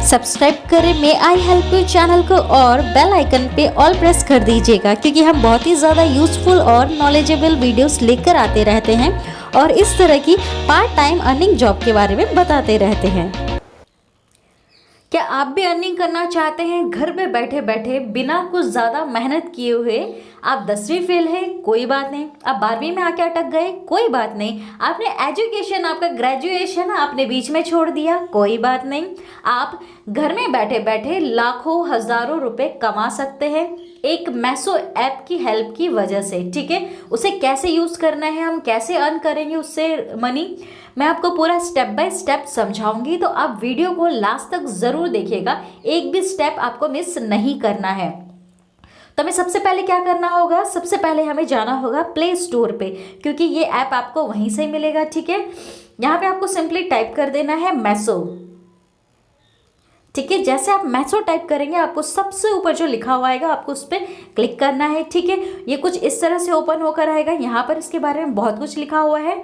Subscribe करें मे I help you channel को और बेल आइकन पे ऑल प्रेस कर दीजिएगा, क्योंकि हम बहुत ही ज़्यादा यूजफुल और नॉलेजेबल वीडियोस लेकर आते रहते हैं और इस तरह की पार्ट टाइम अर्निंग जॉब के बारे में बताते रहते हैं। क्या आप भी अर्निंग करना चाहते हैं घर पे बैठे बैठे बिना कुछ ज़्यादा मेहनत किए हुए? आप 10वीं फेल है कोई बात नहीं, आप 12वीं में आके अटक गए कोई बात नहीं, आपने एजुकेशन आपका ग्रेजुएशन आपने बीच में छोड़ दिया कोई बात नहीं, आप घर में बैठे बैठे लाखों हज़ारों रुपए कमा सकते हैं एक मैसो ऐप की हेल्प की वजह से। ठीक है, उसे कैसे यूज़ करना है, हम कैसे अर्न करेंगे उससे मनी, मैं आपको पूरा स्टेप बाय स्टेप समझाऊंगी, तो आप वीडियो को लास्ट तक ज़रूर देखिएगा, एक भी स्टेप आपको मिस नहीं करना है। तो हमें सबसे पहले क्या करना होगा, सबसे पहले हमें जाना होगा प्ले स्टोर पे, क्योंकि ये ऐप आपको वहीं से ही मिलेगा। ठीक है, यहाँ पे आपको सिंपली टाइप कर देना है मैसो। ठीक है, जैसे आप मैसो टाइप करेंगे आपको सबसे ऊपर जो लिखा हुआ आएगा आपको उस पर क्लिक करना है। ठीक है, ये कुछ इस तरह से ओपन होकर आएगा, यहाँ पर इसके बारे में बहुत कुछ लिखा हुआ है,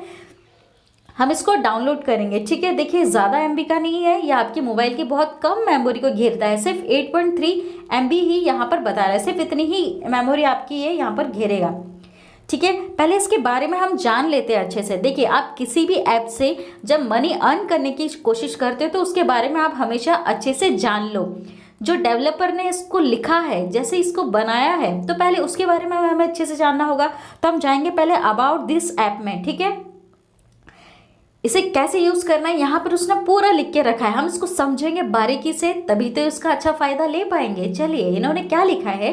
हम इसको डाउनलोड करेंगे। ठीक है, देखिए ज़्यादा एमबी का नहीं है, ये आपकी मोबाइल की बहुत कम मेमोरी को घेरता है, सिर्फ 8.3 एमबी ही यहाँ पर बता रहा है, सिर्फ इतनी ही मेमोरी आपकी ये यहाँ पर घेरेगा। ठीक है, पहले इसके बारे में हम जान लेते हैं अच्छे से। देखिए, आप किसी भी ऐप से जब मनी अर्न करने की कोशिश करते हो तो उसके बारे में आप हमेशा अच्छे से जान लो। जो डेवलपर ने इसको लिखा है, जैसे इसको बनाया है, तो पहले उसके बारे में हमें अच्छे से जानना होगा। तो हम जाएंगे पहले अबाउट दिस ऐप में। ठीक है, इसे कैसे यूज़ करना है यहाँ पर उसने पूरा लिख के रखा है, हम इसको समझेंगे बारीकी से तभी तो इसका अच्छा फ़ायदा ले पाएंगे। चलिए, इन्होंने क्या लिखा है,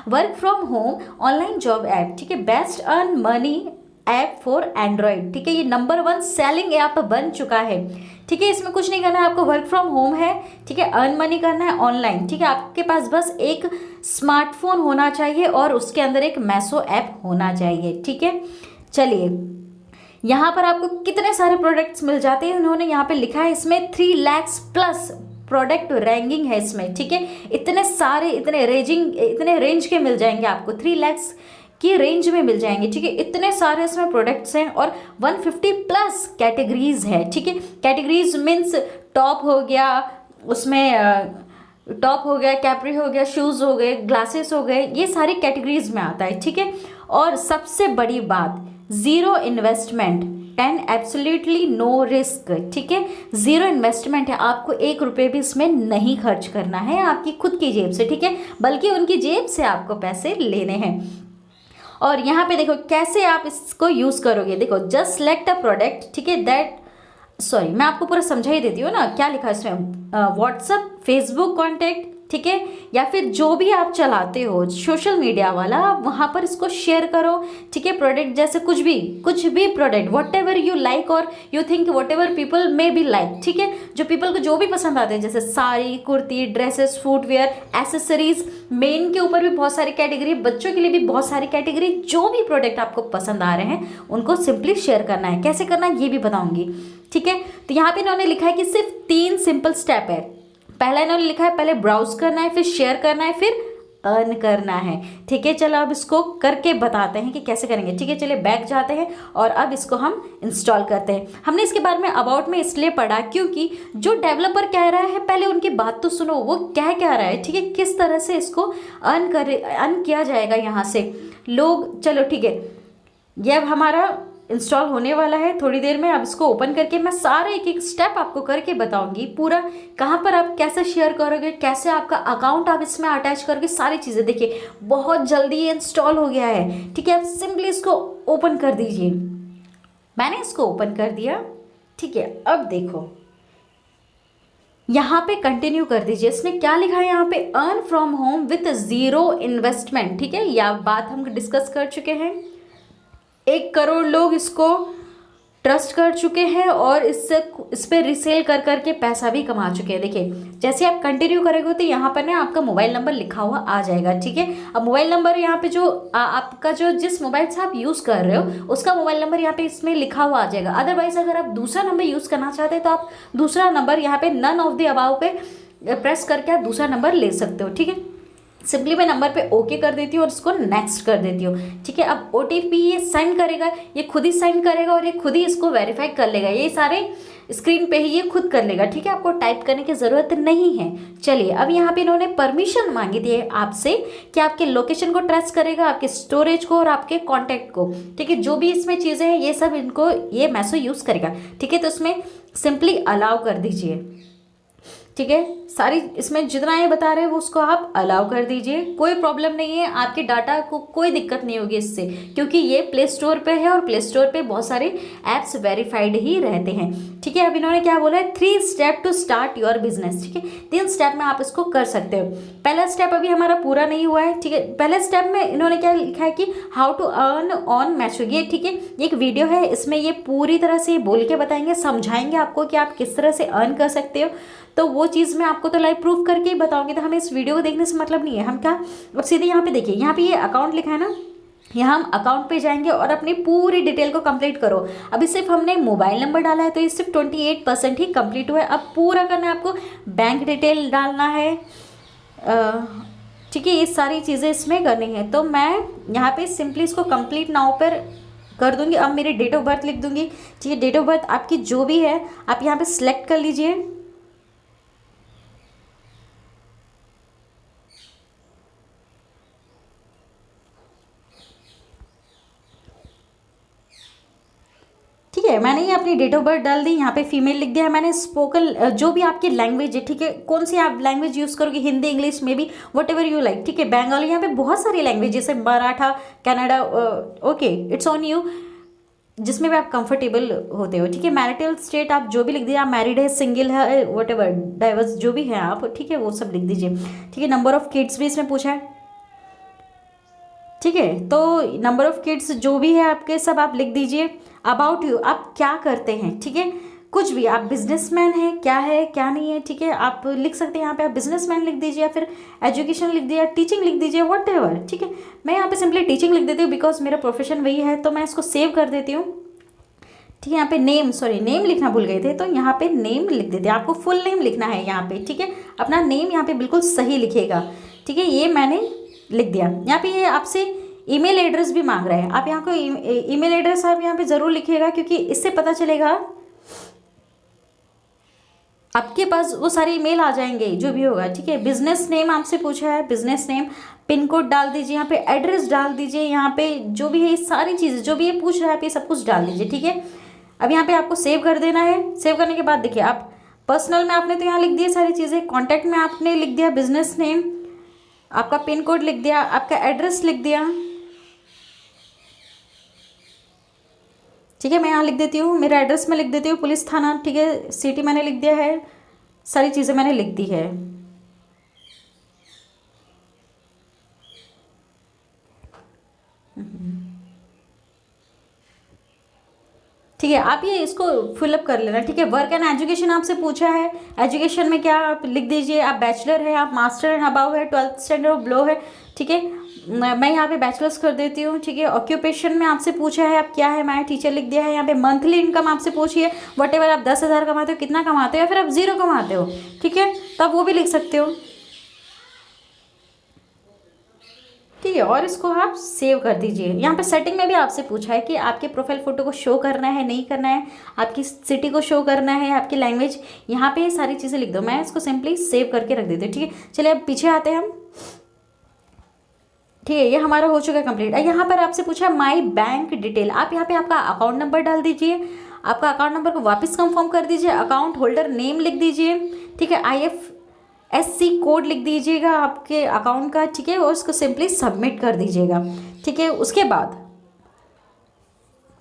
work from home online job app. ठीक है, best earn money app for Android. ठीक है, ये नंबर 1 सेलिंग ऐप बन चुका है। ठीक है, इसमें कुछ नहीं करना है आपको, वर्क फ्रॉम होम है। ठीक है, अर्न मनी करना है ऑनलाइन। ठीक है, आपके पास बस एक स्मार्टफोन होना चाहिए और उसके अंदर एक मैसो ऐप होना चाहिए। ठीक है, चलिए, यहाँ पर आपको कितने सारे प्रोडक्ट्स मिल जाते हैं, उन्होंने यहाँ पे लिखा है इसमें 3 लाख प्लस प्रोडक्ट रैंकिंग है इसमें। ठीक है, इतने सारे इतने रेंज के मिल जाएंगे आपको, 3 लाख की रेंज में मिल जाएंगे। ठीक है, इतने सारे इसमें प्रोडक्ट्स हैं और 150 प्लस कैटेगरीज है। ठीक है, कैटेगरीज मीन्स टॉप हो गया, उसमें टॉप हो गया, कैपरी हो गया, शूज़ हो गए, ग्लासेस हो गए, ये सारी कैटेगरीज में आता है। ठीक है, और सबसे बड़ी बात, zero investment and absolutely no risk. ठीक है, ज़ीरो इन्वेस्टमेंट है, आपको 1 रुपये भी इसमें नहीं खर्च करना है आपकी खुद की जेब से। ठीक है, बल्कि उनकी जेब से आपको पैसे लेने हैं। और यहाँ पे देखो कैसे आप इसको यूज़ करोगे, देखो जस्ट सेलेक्ट अ प्रोडक्ट। ठीक है, मैं आपको पूरा समझा ही देती हूँ ना, क्या लिखा है इसमें, व्हाट्सअप, फेसबुक कॉन्टैक्ट, ठीक है, या फिर जो भी आप चलाते हो सोशल मीडिया वाला, आप वहाँ पर इसको शेयर करो। ठीक है, प्रोडक्ट जैसे कुछ भी product, whatever you like और you think whatever people may be like. ठीक है, जो पीपल को जो भी पसंद आते हैं, जैसे sari, kurti, dresses, footwear, accessories, main के ऊपर भी बहुत सारी कैटेगरी, बच्चों के लिए भी बहुत सारी कैटेगरी, जो भी प्रोडक्ट आपको पसंद आ रहे हैं उनको सिंपली शेयर करना है। कैसे करना है ये भी बताऊंगी। ठीक है, तो यहाँ पे इन्होंने लिखा है कि सिर्फ 3 सिंपल स्टेप है। पहला इन्होंने लिखा है, पहले ब्राउज करना है, फिर शेयर करना है, फिर अर्न करना है। ठीक है, चलो अब इसको करके बताते हैं कि कैसे करेंगे। ठीक है, चलिए बैक जाते हैं और अब इसको हम इंस्टॉल करते हैं। हमने इसके बारे में अबाउट में इसलिए पढ़ा क्योंकि जो डेवलपर कह रहा है पहले उनकी बात तो सुनो, वो क्या कह रहा है। ठीक है, किस तरह से इसको अर्न किया जाएगा यहाँ से लोग। चलो ठीक है, ये अब हमारा इंस्टॉल होने वाला है थोड़ी देर में। अब इसको ओपन करके मैं सारे एक स्टेप आपको करके बताऊंगी, पूरा कहाँ पर आप कैसे शेयर करोगे, कैसे आपका अकाउंट आप इसमें अटैच करोगे, सारी चीज़ें। देखिए बहुत जल्दी ये इंस्टॉल हो गया है। ठीक है, आप सिंपली इसको ओपन कर दीजिए। मैंने इसको ओपन कर दिया। ठीक है, अब देखो यहाँ पे कंटिन्यू कर दीजिए। इसने क्या लिखा है यहाँ पे, earn from home with zero investment. ठीक है, यह बात हम डिस्कस कर चुके हैं। 1 करोड़ लोग इसको ट्रस्ट कर चुके हैं और इस पर रिसेल कर करके पैसा भी कमा चुके हैं। देखिए जैसे आप कंटिन्यू करेंगे तो यहाँ पर ना आपका मोबाइल नंबर लिखा हुआ आ जाएगा। ठीक है, अब मोबाइल नंबर यहाँ पे जो आपका जो जिस मोबाइल से आप यूज़ कर रहे हो उसका मोबाइल नंबर यहाँ पे इसमें लिखा हुआ आ जाएगा। अदरवाइज अगर आप दूसरा नंबर यूज़ करना चाहते हैं तो आप दूसरा नंबर यहाँ पे नन ऑफ द अबाव पे प्रेस करके आप दूसरा नंबर ले सकते हो। ठीक है, सिंपली मैं नंबर पे ओके कर देती हूँ और इसको नेक्स्ट कर देती हूँ। ठीक है, अब OTP ये सेंड करेगा, ये खुद ही सेंड करेगा और ये खुद ही इसको वेरीफाई कर लेगा, ये सारे स्क्रीन पे ही ये खुद कर लेगा। ठीक है, आपको टाइप करने की ज़रूरत नहीं है। चलिए, अब यहाँ पे इन्होंने परमिशन मांगी थी आपसे कि आपके लोकेशन को ट्रेस करेगा, आपके स्टोरेज को और आपके कॉन्टैक्ट को। ठीक है, जो भी इसमें चीज़ें हैं ये सब इनको ये मैसो यूज़ करेगा। ठीक है, तो इसमें सिंपली अलाउ कर दीजिए। ठीक है, सारी इसमें जितना ये बता रहे हैं वो उसको आप अलाउ कर दीजिए, कोई प्रॉब्लम नहीं है, आपके डाटा को कोई दिक्कत नहीं होगी इससे, क्योंकि ये प्ले स्टोर पे है और प्ले स्टोर पे बहुत सारे ऐप्स वेरीफाइड ही रहते हैं। ठीक है, अब इन्होंने क्या बोला है, 3 step to start your business. ठीक है, 3 स्टेप में आप इसको कर सकते हो। पहला स्टेप अभी हमारा पूरा नहीं हुआ है। ठीक है, पहले स्टेप में इन्होंने क्या लिखा है कि how to earn on Meesho. ये ठीक है, ये एक वीडियो है, इसमें ये पूरी तरह से बोल के बताएंगे, समझाएंगे आपको कि आप किस तरह से अर्न कर सकते हो। तो वो चीज़ मैं आपको तो लाइव प्रूफ करके ही बताऊंगी, तो हमें इस वीडियो को देखने से मतलब नहीं है। हम क्या, अब सीधे यहाँ पे देखिए, यहाँ पे ये अकाउंट लिखा है ना, यहाँ हम अकाउंट पे जाएंगे और अपनी पूरी डिटेल को कंप्लीट करो। अभी सिर्फ हमने मोबाइल नंबर डाला है तो ये सिर्फ 28% ही कंप्लीट हुआ है। अब पूरा करना है आपको, बैंक डिटेल डालना है। ठीक है, ये सारी चीज़ें इसमें करनी है। तो मैं यहाँ पे सिंपली इसको कंप्लीट नाउ पर कर दूंगी। अब मेरी डेट ऑफ बर्थ लिख दूंगी। ठीक है, डेट ऑफ बर्थ आपकी जो भी है आप यहाँ पे सिलेक्ट कर लीजिए। ठीक है, मैंने ये अपनी डेट ऑफ बर्थ डाल दी, यहाँ पे फीमेल लिख दिया है मैंने। स्पोकन जो भी आपकी लैंग्वेज है, ठीक है, कौन सी आप लैंग्वेज यूज़ करोगे, हिंदी, इंग्लिश में भी, वट एवर यू लाइक। ठीक है, बंगाली, यहाँ पे बहुत सारी लैंग्वेज जैसे Maratha, Canada, okay, it's on you, जिसमें भी आप कंफर्टेबल होते हो। ठीक है, मैरिटल स्टेट आप जो भी लिख दीजिए, आप मैरिड है, सिंगल है, वट एवर, डाइवर्स जो भी है आप, ठीक है, वो सब लिख दीजिए। ठीक है, नंबर ऑफ किड्स भी इसमें पूछा है। ठीक है, तो नंबर ऑफ किड्स जो भी है आपके सब आप लिख दीजिए। अबाउट यू, आप क्या करते हैं। ठीक है, कुछ भी, आप बिजनेसमैन है क्या नहीं है। ठीक है, आप लिख सकते हैं यहाँ पे, आप बिजनेसमैन लिख दीजिए या फिर एजुकेशन लिख दिया, टीचिंग लिख दीजिए, वट एवर। ठीक है, मैं यहाँ पे सिंपली टीचिंग लिख देती हूँ बिकॉज मेरा प्रोफेशन वही है, तो मैं इसको सेव कर देती हूँ। ठीक है, यहाँ पे नेम, सॉरी नेम लिखना भूल गए थे, तो यहाँ पे नेम लिख देते हैं। आपको फुल नेम लिखना है यहाँ पे। ठीक है, अपना नेम यहाँ पे बिल्कुल सही लिखेगा। ठीक है, ये मैंने लिख दिया। यहाँ पे ये आपसे ईमेल एड्रेस भी मांग रहा है, आप यहाँ को ईमेल एड्रेस आप यहाँ पे ज़रूर लिखिएगा, क्योंकि इससे पता चलेगा आपके पास वो सारे ईमेल आ जाएंगे जो भी होगा। ठीक है, बिजनेस नेम आपसे पूछा है, बिजनेस नेम, पिन कोड डाल दीजिए, यहाँ पे एड्रेस डाल दीजिए, यहाँ पे जो भी है ये सारी चीज़ें जो भी ये पूछ रहा है आप ये सब कुछ डाल दीजिए। ठीक है, अब यहाँ पे आपको सेव कर देना है। सेव करने के बाद देखिए, आप पर्सनल में आपने तो यहाँ लिख दिया सारी चीज़ें, कॉन्टैक्ट में आपने लिख दिया बिजनेस नेम, आपका पिन कोड लिख दिया, आपका एड्रेस लिख दिया। ठीक है, मैं यहाँ लिख देती हूँ, मेरा एड्रेस में लिख देती हूँ पुलिस थाना। ठीक है, सिटी मैंने लिख दिया है, सारी चीज़ें मैंने लिख दी है। ठीक है, आप ये इसको फिलअप कर लेना। ठीक है, वर्क एंड एजुकेशन आपसे पूछा है, एजुकेशन में क्या आप लिख दीजिए, आप बैचलर है, आप मास्टर एंड अबव है, 12th स्टैंडर्ड और बिलो है। ठीक है, मैं यहाँ पे बैचलर्स कर देती हूँ। ठीक है, ऑक्यूपेशन में आपसे पूछा है आप क्या है, मैं टीचर लिख दिया है। यहाँ पे मंथली इनकम आपसे पूछी है, वट एवर आप 10,000 कमाते हो, कितना कमाते हो, या फिर आप 0 कमाते हो। ठीक है, तो आप वो भी लिख सकते हो। ठीक है, और इसको आप सेव कर दीजिए। यहाँ पे सेटिंग में भी आपसे पूछा है कि आपके प्रोफाइल फ़ोटो को शो करना है नहीं करना है, आपकी सिटी को शो करना है, आपकी लैंग्वेज, यहाँ पे सारी चीज़ें लिख दो। मैं इसको सिंपली सेव करके रख देती हूँ। ठीक है, चलिए अब पीछे आते हैं हम। ठीक है, ये हमारा हो चुका है कंप्लीट। यहाँ पर आपसे पूछा है माई बैंक डिटेल, आप यहाँ पे आपका अकाउंट नंबर डाल दीजिए, आपका अकाउंट नंबर को वापस कंफर्म कर दीजिए, अकाउंट होल्डर नेम लिख दीजिए। ठीक है, IFSC कोड लिख दीजिएगा आपके अकाउंट का। ठीक है, और उसको सिंपली सबमिट कर दीजिएगा। ठीक है, उसके बाद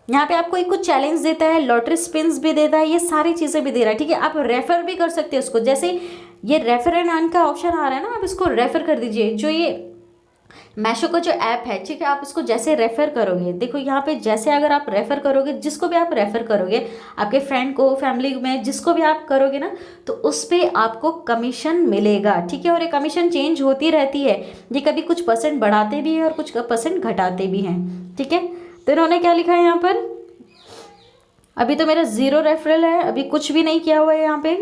यहाँ पे आपको एक कुछ चैलेंज देता है, लॉटरी स्पिन्स भी देता है, ये सारी चीज़ें भी दे रहा है। ठीक है, आप रेफर भी कर सकते हैं उसको, जैसे ये रेफर एंड अर्न का ऑप्शन आ रहा है ना, आप इसको रेफर कर दीजिए। जो ये मैशो का जो ऐप है, ठीक है, आप इसको जैसे रेफ़र करोगे, देखो यहाँ पे जैसे अगर आप रेफ़र करोगे, जिसको भी आप रेफ़र करोगे, आपके फ्रेंड को, फैमिली में जिसको भी आप करोगे ना, तो उस पर आपको कमीशन मिलेगा। ठीक है, और ये कमीशन चेंज होती रहती है, ये कभी कुछ परसेंट बढ़ाते भी हैं और कुछ परसेंट घटाते भी हैं। ठीक है, तो इन्होंने क्या लिखा है यहाँ पर, अभी तो मेरा 0 रेफरल है, अभी कुछ भी नहीं किया हुआ है यहाँ पे।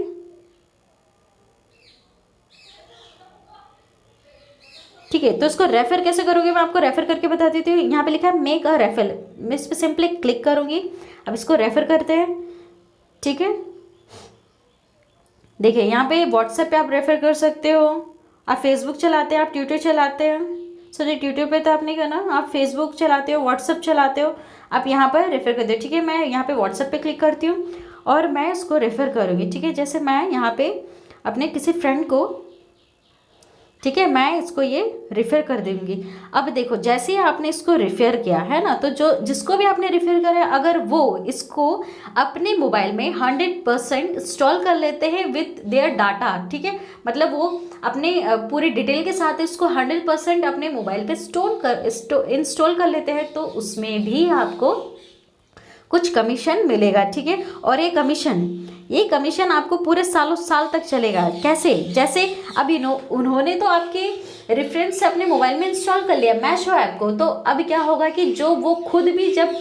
ठीक है। तो इसको रेफर कैसे करोगे मैं आपको रेफर करके बता देती हूँ। यहाँ पे लिखा है मेक अ रेफर, मैं इस पर सिंपली क्लिक करूँगी। अब इसको रेफर करते हैं, ठीक है। देखिए यहाँ पे व्हाट्सएप पे आप रेफर कर सकते हो, आप फेसबुक चलाते हैं, आप ट्विटर चलाते हैं, सॉरी ट्विटर पे तो आप नहीं करना, आप फेसबुक चलाते हो, व्हाट्सएप चलाते हो, आप यहाँ पर रेफर कर दो, ठीक है। मैं यहाँ पे व्हाट्सएप पे क्लिक करती हूँ और मैं इसको रेफर करूँगी, ठीक है। जैसे मैं यहाँ पे अपने किसी फ्रेंड को, ठीक है, मैं इसको ये रेफ़र कर दूँगी। अब देखो जैसे ही आपने इसको रेफ़र किया है ना, तो जो जिसको भी आपने रेफ़र करा है, अगर वो इसको अपने मोबाइल में 100% इंस्टॉल कर लेते हैं विथ देयर डाटा, ठीक है, मतलब वो अपने पूरी डिटेल के साथ इसको 100% अपने मोबाइल पे इंस्टॉल कर लेते हैं, तो उसमें भी आपको कुछ कमीशन मिलेगा, ठीक है। और ये कमीशन आपको पूरे सालों साल तक चलेगा। कैसे? जैसे अभी उन्होंने तो आपके रेफरेंस से अपने मोबाइल में इंस्टॉल कर लिया मैशो ऐप को, तो अब क्या होगा कि जो वो खुद भी जब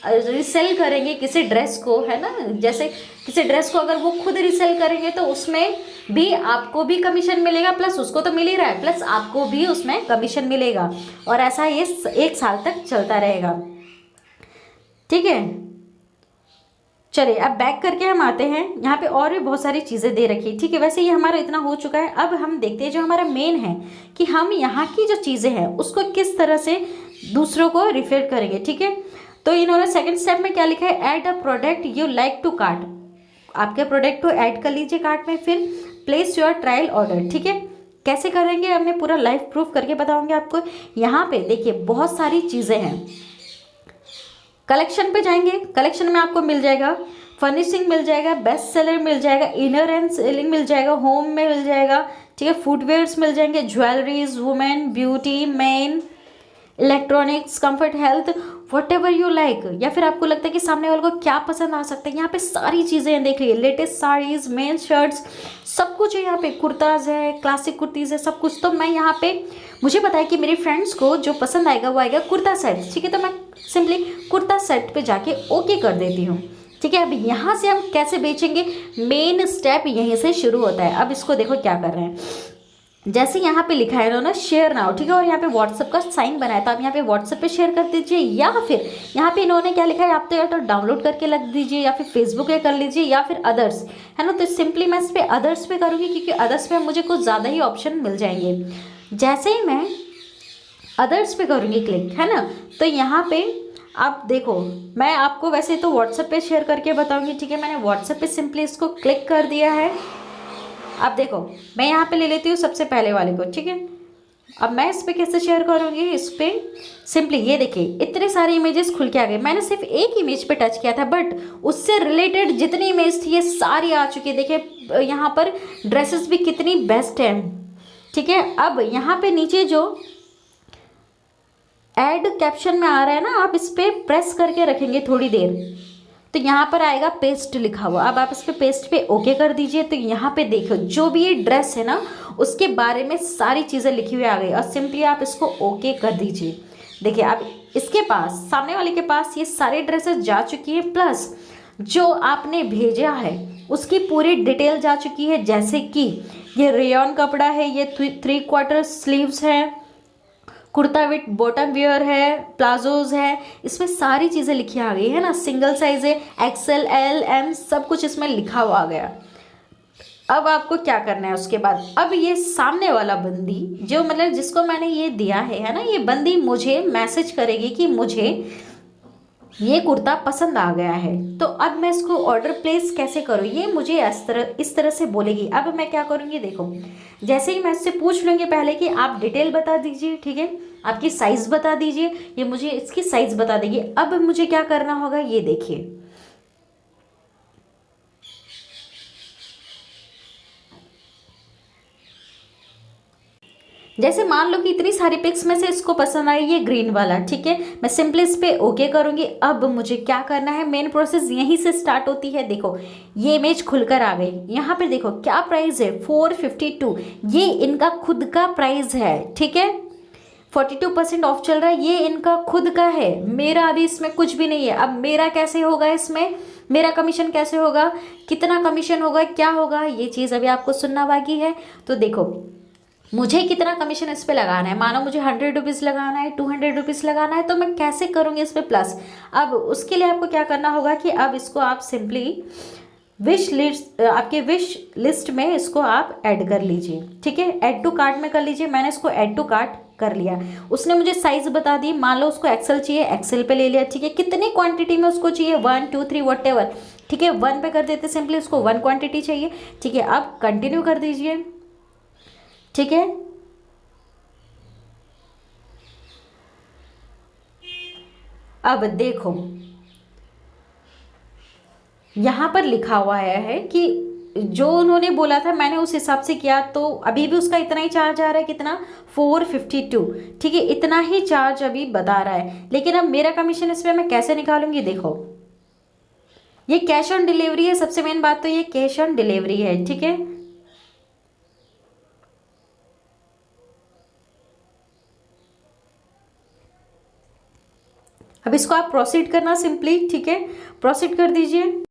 रिसेल करेंगे किसी ड्रेस को, है ना, जैसे किसी ड्रेस को अगर वो खुद रिसेल करेंगे तो उसमें भी आपको भी कमीशन मिलेगा, प्लस उसको तो मिल ही रहा है, प्लस आपको भी उसमें कमीशन मिलेगा। और ऐसा ये 1 साल तक चलता रहेगा, ठीक है। चलिए अब बैक करके हम आते हैं, यहाँ पे और भी बहुत सारी चीज़ें दे रखी है, ठीक है। वैसे ये हमारा इतना हो चुका है। अब हम देखते हैं जो हमारा मेन है कि हम यहाँ की जो चीज़ें हैं उसको किस तरह से दूसरों को रिफर करेंगे, ठीक है। तो इन्होंने सेकंड स्टेप में क्या लिखा है, add a product you like to cart. आपके प्रोडक्ट को ऐड कर लीजिए कार्ट में, फिर प्लेस योर ट्रायल ऑर्डर, ठीक है। कैसे करेंगे अब मैं पूरा लाइव प्रूफ करके बताऊँगी आपको। यहाँ पे देखिए बहुत सारी चीज़ें हैं। कलेक्शन पे जाएंगे, कलेक्शन में आपको मिल जाएगा फर्निशिंग मिल जाएगा, बेस्ट सेलर मिल जाएगा, इनर एंड सेलिंग मिल जाएगा, होम में मिल जाएगा, ठीक है, फुटवेयर्स मिल जाएंगे, jewelleries, women, beauty, main, electronics, comfort, health, what ever you like. या फिर आपको लगता है कि सामने वाले को क्या पसंद आ सकता है, यहाँ पे सारी चीज़ें हैं, देख लीजिए, लेटेस्ट साड़ीज़, मेन शर्ट्स, सब कुछ है यहाँ पे, कुर्ताज़ है, क्लासिक कुर्तीज़ है, सब कुछ। तो मैं यहाँ पे मुझे पता है कि मेरे फ्रेंड्स को जो पसंद आएगा वो आएगा कुर्ता सेट, ठीक है। तो मैं सिंपली कुर्ता सेट पे जाके ओके कर देती हूँ, ठीक है। अब यहाँ से हम कैसे बेचेंगे, मेन स्टेप यहीं से शुरू होता है। अब इसको देखो क्या कर रहे हैं, जैसे यहाँ पे लिखा है इन्होंने शेयर नाउ, ठीक है, और यहाँ पे व्हाट्सएप का साइन बनाया, तो आप यहाँ पे व्हाट्सएप पे शेयर कर दीजिए, या फिर यहाँ पे इन्होंने क्या लिखा है, आप तो या तो डाउनलोड करके लग दीजिए, या फिर फेसबुक पे कर लीजिए, या फिर अदर्स, है ना। तो सिंपली मैं इस पर अदर्स पे करूँगी, क्योंकि अदर्स पे मुझे कुछ ज़्यादा ही ऑप्शन मिल जाएंगे। जैसे ही मैं अदर्स पे करूँगी क्लिक, है ना, तो यहाँ पे आप देखो, मैं आपको वैसे तो व्हाट्सएप पे शेयर करके बताऊँगी, ठीक है। मैंने व्हाट्सएप पे सिंपली इसको क्लिक कर दिया है। अब देखो मैं यहाँ पे ले लेती हूँ सबसे पहले वाले को, ठीक है। अब मैं इस पर कैसे शेयर करूँगी, इस पर सिंपली ये देखिए इतने सारे इमेजेस खुल के आ गए। मैंने सिर्फ एक इमेज पे टच किया था, बट उससे रिलेटेड जितनी इमेज थी ये सारी आ चुकी है। देखिए यहाँ पर ड्रेसेस भी कितनी बेस्ट है, ठीक है। अब यहाँ पे नीचे जो ऐड कैप्शन में आ रहा है ना, आप इस पर प्रेस करके रखेंगे थोड़ी देर, तो यहाँ पर आएगा पेस्ट लिखा हुआ। अब आप इस पे पेस्ट पे ओके कर दीजिए। तो यहाँ पे देखो जो भी ये ड्रेस है ना उसके बारे में सारी चीज़ें लिखी हुई आ गई, और सिंपली आप इसको ओके कर दीजिए। देखिए अब इसके पास, सामने वाले के पास ये सारे ड्रेसेस जा चुकी है, प्लस जो आपने भेजा है उसकी पूरी डिटेल जा चुकी है। जैसे कि ये रेयॉन कपड़ा है, ये 3/4 स्लीव्स है, कुर्ता विथ बॉटम वियर है, प्लाजोज है, इसमें सारी चीज़ें लिखी आ गई है ना। सिंगल साइज है, एक्सएल, एल, एम, सब कुछ इसमें लिखा हुआ आ गया। अब आपको क्या करना है उसके बाद, अब ये सामने वाला बंदी जो मतलब जिसको मैंने ये दिया है ना, ये बंदी मुझे मैसेज करेगी कि मुझे ये कुर्ता पसंद आ गया है। तो अब मैं इसको ऑर्डर प्लेस कैसे करूँ, ये मुझे इस तरह से बोलेगी। अब मैं क्या करूँगी, देखो जैसे ही मैं इससे पूछ लूँगी पहले कि आप डिटेल बता दीजिए, ठीक है, आपकी साइज़ बता दीजिए, ये मुझे इसकी साइज़ बता देगी। अब मुझे क्या करना होगा, ये देखिए जैसे मान लो कि इतनी सारी पिक्स में से इसको पसंद आई ये ग्रीन वाला, ठीक है। मैं सिंपली इस पर ओके करूँगी। अब मुझे क्या करना है, मेन प्रोसेस यहीं से स्टार्ट होती है। देखो ये इमेज खुलकर आ गई, यहाँ पे देखो क्या प्राइस है, 452, ये इनका खुद का प्राइस है, ठीक है। 42% ऑफ चल रहा है, ये इनका खुद का है, मेरा अभी इसमें कुछ भी नहीं है। अब मेरा कैसे होगा, इसमें मेरा कमीशन कैसे होगा, कितना कमीशन होगा, क्या होगा, ये चीज़ अभी आपको सुनना बाकी है। तो देखो मुझे कितना कमीशन इस पे लगाना है, मानो मुझे 100 रुपीज़ लगाना है, 200 रुपीज़ लगाना है, तो मैं कैसे करूँगी इस पे प्लस। अब उसके लिए आपको क्या करना होगा कि अब इसको आप सिंपली विश लिस्ट, आपके विश लिस्ट में इसको आप ऐड कर लीजिए, ठीक है, ऐड टू कार्ट में कर लीजिए। मैंने इसको ऐड टू कार्ट कर लिया। उसने मुझे साइज़ बता दी, मान लो उसको एक्सेल चाहिए, एक्सेल पे ले लिया, ठीक है। कितनी क्वांटिटी में उसको चाहिए, 1 2 3 वट, ठीक है, 1 पे कर देते सिंपली, उसको 1 क्वांटिटी चाहिए, ठीक है। अब कंटिन्यू कर दीजिए, ठीक है। अब देखो यहाँ पर लिखा हुआ है कि जो उन्होंने बोला था मैंने उस हिसाब से किया, तो अभी भी उसका इतना ही चार्ज आ रहा है, कितना, 452, ठीक है, इतना ही चार्ज अभी बता रहा है। लेकिन अब मेरा कमीशन इसमें मैं कैसे निकालूंगी, देखो ये कैश ऑन डिलीवरी है, सबसे मेन बात तो ये कैश ऑन डिलीवरी है, ठीक है। अब इसको आप प्रोसीड करना सिंपली, ठीक है, प्रोसीड कर दीजिए।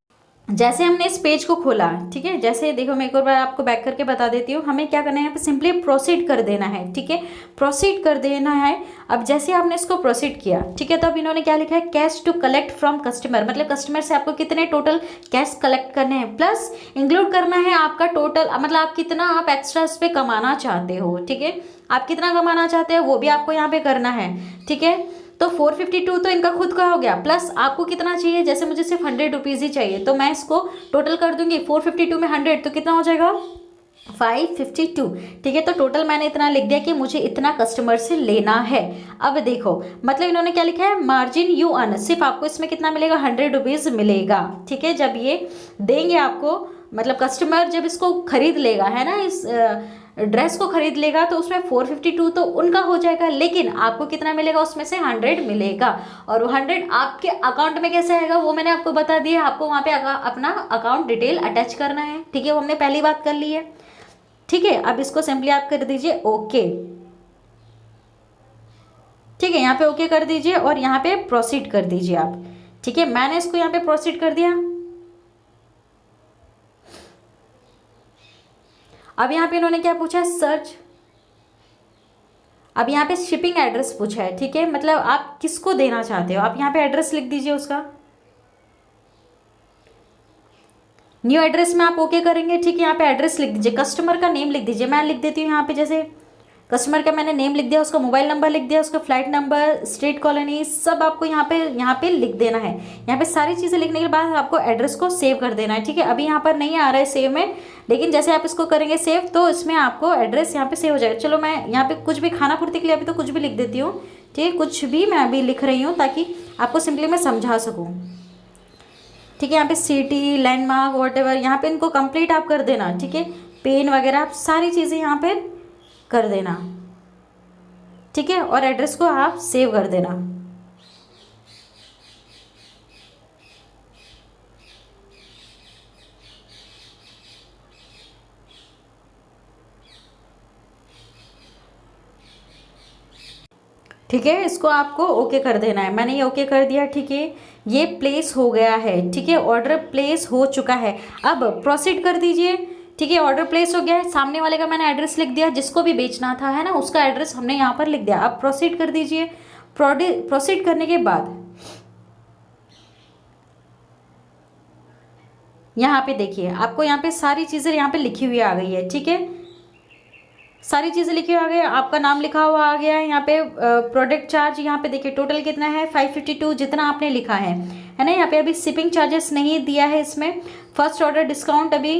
जैसे हमने इस पेज को खोला, ठीक है, जैसे देखो मैं एक और बार आपको बैक करके बता देती हूँ, हमें क्या करना है, यहाँ पे सिंपली प्रोसीड कर देना है, ठीक है, प्रोसीड कर देना है। अब जैसे आपने इसको प्रोसीड किया, ठीक है, तो अब इन्होंने क्या लिखा है, cash to collect from customer, मतलब कस्टमर से आपको कितने टोटल कैश कलेक्ट करने हैं, प्लस इंक्लूड करना है आपका टोटल, मतलब आप कितना आप एक्स्ट्रा इस पर कमाना चाहते हो, ठीक है, आप कितना कमाना चाहते हो वो भी आपको यहाँ पे करना है, ठीक है। तो 452 तो इनका खुद का हो गया, प्लस आपको कितना चाहिए, जैसे मुझे सिर्फ 100 रुपीज़ ही चाहिए, तो मैं इसको टोटल कर दूंगी, 452 में 100 तो कितना हो जाएगा, 552, ठीक है। तो टोटल मैंने इतना लिख दिया कि मुझे इतना कस्टमर से लेना है। अब देखो मतलब इन्होंने क्या लिखा है, मार्जिन यू अर्न, सिर्फ आपको इसमें कितना मिलेगा, 100 रुपीज़ मिलेगा, ठीक है। जब ये देंगे आपको, मतलब कस्टमर जब इसको खरीद लेगा, है ना, इस ड्रेस को खरीद लेगा, तो उसमें 452 तो उनका हो जाएगा, लेकिन आपको कितना मिलेगा, उसमें से 100 मिलेगा। और वो 100 आपके अकाउंट में कैसे आएगा वो मैंने आपको बता दिया, आपको वहाँ पे अपना अकाउंट डिटेल अटैच करना है, ठीक है, वो हमने पहली बात कर ली है, ठीक है। अब इसको सिंपली आप कर दीजिए ओके, ठीक है, यहाँ पे ओके कर दीजिए और यहाँ पे प्रोसीड कर दीजिए आप, ठीक है। मैंने इसको यहाँ पे प्रोसीड कर दिया। अब यहाँ पे इन्होंने क्या पूछा है, सर्च, अब यहाँ पे शिपिंग एड्रेस पूछा है, ठीक है, मतलब आप किसको देना चाहते हो, आप यहाँ पे एड्रेस लिख दीजिए उसका, न्यू एड्रेस में आप ओके करेंगे, ठीक है। यहाँ पे एड्रेस लिख दीजिए, कस्टमर का नेम लिख दीजिए, मैं लिख देती हूँ यहाँ पे, जैसे कस्टमर का मैंने नेम लिख दिया, उसका मोबाइल नंबर लिख दिया, उसका फ्लाइट नंबर, स्ट्रीट कॉलोनी, सब आपको यहाँ पे लिख देना है। यहाँ पे सारी चीज़ें लिखने के बाद आपको एड्रेस को सेव कर देना है, ठीक है। अभी यहाँ पर नहीं आ रहा है सेव में, लेकिन जैसे आप इसको करेंगे सेव तो इसमें आपको एड्रेस यहाँ पे सेव हो जाएगा। चलो मैं यहाँ पे कुछ भी खाना पूर्ति के लिए अभी तो कुछ भी लिख देती हूँ, ठीक है, कुछ भी मैं अभी लिख रही हूँ ताकि आपको सिंपली मैं समझा सकूँ, ठीक है। यहाँ पे सिटी, लैंडमार्क, वॉटेवर, यहाँ पे इनको कंप्लीट आप कर देना, ठीक है, पेन वगैरह आप सारी चीज़ें यहाँ पे कर देना, ठीक है, और एड्रेस को आप सेव कर देना। ठीक है, इसको आपको ओके कर देना है, मैंने ये ओके कर दिया, ठीक है, ये प्लेस हो गया है, ठीक है, ऑर्डर प्लेस हो चुका है। अब प्रोसीड कर दीजिए, ठीक है, ऑर्डर प्लेस हो गया है, सामने वाले का मैंने एड्रेस लिख दिया, जिसको भी बेचना था, है ना, उसका एड्रेस हमने यहाँ पर लिख दिया। अब प्रोसीड कर दीजिए। प्रोसीड करने के बाद यहाँ पे देखिए आपको यहाँ पे सारी चीज़ें यहाँ पे लिखी हुई आ गई है, ठीक है, सारी चीज़ें लिखी हुई आ गई, आपका नाम लिखा हुआ आ गया है यहाँ पे। प्रोडक्ट चार्ज यहाँ पे देखिए टोटल कितना है, 552 जितना आपने लिखा है ना। यहाँ पे अभी शिपिंग चार्जेस नहीं दिया है इसमें। फर्स्ट ऑर्डर डिस्काउंट अभी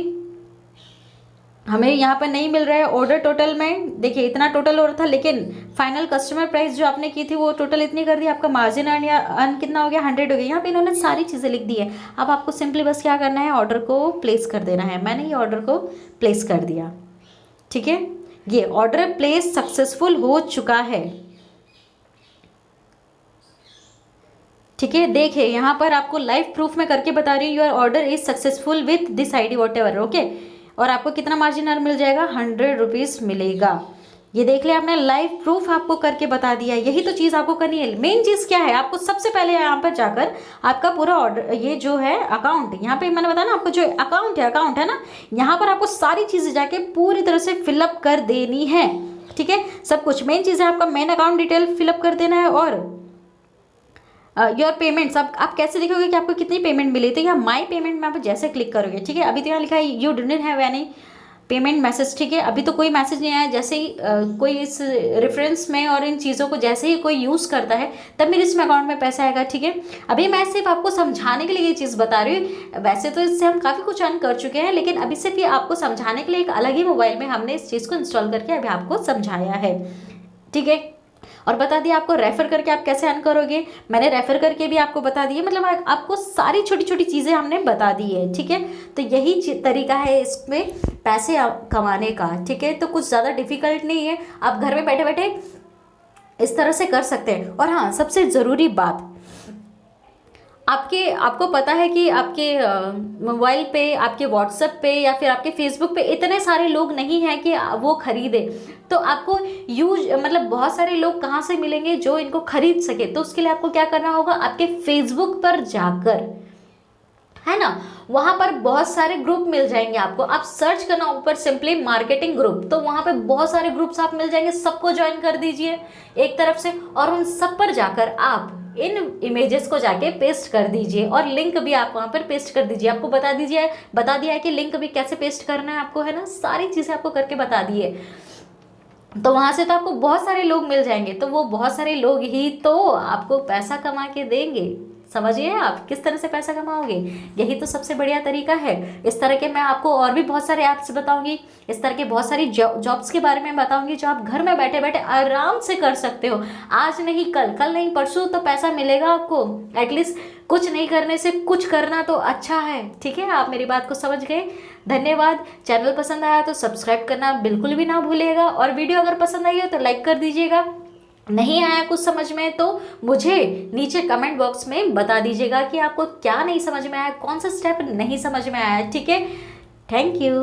हमें यहाँ पर नहीं मिल रहा है। ऑर्डर टोटल में देखिए इतना टोटल हो रहा था, लेकिन फाइनल कस्टमर प्राइस जो आपने की थी वो टोटल इतनी कर दी। आपका मार्जिन अर्न कितना हो गया, 100 हो गया। यहाँ पे इन्होंने सारी चीज़ें लिख दी है। अब आपको सिंपली बस क्या करना है, ऑर्डर को प्लेस कर देना है। मैंने ये ऑर्डर को प्लेस कर दिया, ठीक है। ये ऑर्डर प्लेस सक्सेसफुल हो चुका है, ठीक है। देखिए यहाँ पर आपको लाइव प्रूफ में करके बता रही हूँ, your order is successful with this ID what ever, okay. और आपको कितना मार्जिन मिल जाएगा, 100 रुपीज़ मिलेगा, ये देख लिया आपने, लाइव प्रूफ आपको करके बता दिया। यही तो चीज़ आपको करनी है। मेन चीज़ क्या है, आपको सबसे पहले यहाँ पर जाकर आपका पूरा ऑर्डर, ये जो है अकाउंट, यहाँ पे मैंने बताया ना आपको, जो अकाउंट है ना, यहाँ पर आपको सारी चीज़ें जाके पूरी तरह से फिलअप कर देनी है। ठीक है, सब कुछ। मेन चीज़ है आपका मेन अकाउंट डिटेल फिलअप कर देना है, और योर पेमेंट्स, आप कैसे देखोगे कि आपको कितनी पेमेंट मिली। तो यहाँ माई पेमेंट में आप जैसे क्लिक करोगे, ठीक है, अभी तो यहाँ लिखा है you didn't have any payment message, ठीक है, अभी तो कोई मैसेज नहीं आया। जैसे ही कोई इस रेफरेंस में और इन चीज़ों को जैसे ही कोई यूज़ करता है तब मेरे इसमें अकाउंट में पैसा आएगा। ठीक है, अभी मैं सिर्फ आपको समझाने के लिए ये चीज़ बता रही हूँ। वैसे तो इससे हम काफ़ी कुछ अर्न कर चुके हैं, लेकिन अभी सिर्फ ये आपको समझाने के लिए एक अलग ही मोबाइल में हमने इस चीज़ को इंस्टॉल करके अभी आपको समझाया है। ठीक है, और बता दिया आपको रेफ़र करके आप कैसे अर्न करोगे, मैंने रेफ़र करके भी आपको बता दिए। मतलब आपको सारी छोटी छोटी चीज़ें हमने बता दी है। ठीक है, तो यही तरीका है इसमें पैसे कमाने का। ठीक है, तो कुछ ज़्यादा डिफिकल्ट नहीं है, आप घर में बैठे बैठे इस तरह से कर सकते हैं। और हाँ, सबसे ज़रूरी बात, आपको पता है कि आपके मोबाइल पे, आपके व्हाट्सएप पे या फिर आपके फेसबुक पे इतने सारे लोग नहीं हैं कि वो खरीदे। तो आपको मतलब बहुत सारे लोग कहाँ से मिलेंगे जो इनको खरीद सके। तो उसके लिए आपको क्या करना होगा, आपके फेसबुक पर जाकर, है ना, वहाँ पर बहुत सारे ग्रुप मिल जाएंगे आपको। आप सर्च करना ऊपर सिंपली मार्केटिंग ग्रुप, तो वहाँ पे बहुत सारे ग्रुप्स आप मिल जाएंगे। सबको ज्वाइन कर दीजिए एक तरफ से, और उन सब पर जाकर आप इन इमेजेस को जाके पेस्ट कर दीजिए, और लिंक भी आप वहाँ पर पेस्ट कर दीजिए। आपको बता दिया है कि लिंक भी कैसे पेस्ट करना है आपको, है ना, सारी चीज़ें आपको करके बता दिए। तो वहाँ से तो आपको बहुत सारे लोग मिल जाएंगे, तो वो बहुत सारे लोग ही तो आपको पैसा कमा के देंगे। समझिए आप किस तरह से पैसा कमाओगे, यही तो सबसे बढ़िया तरीका है। इस तरह के मैं आपको और भी बहुत सारे ऐप्स बताऊंगी, इस तरह के बहुत सारी जॉब्स के बारे में बताऊंगी जो आप घर में बैठे बैठे आराम से कर सकते हो। आज नहीं कल, कल नहीं परसों तो पैसा मिलेगा आपको। एटलीस्ट कुछ नहीं करने से कुछ करना तो अच्छा है। ठीक है, आप मेरी बात को समझ गए। धन्यवाद। चैनल पसंद आया तो सब्सक्राइब करना बिल्कुल भी ना भूलिएगा, और वीडियो अगर पसंद आई हो तो लाइक कर दीजिएगा। नहीं आया कुछ समझ में तो मुझे नीचे कमेंट बॉक्स में बता दीजिएगा कि आपको क्या नहीं समझ में आया, कौन सा स्टेप नहीं समझ में आया। ठीक है, थैंक यू।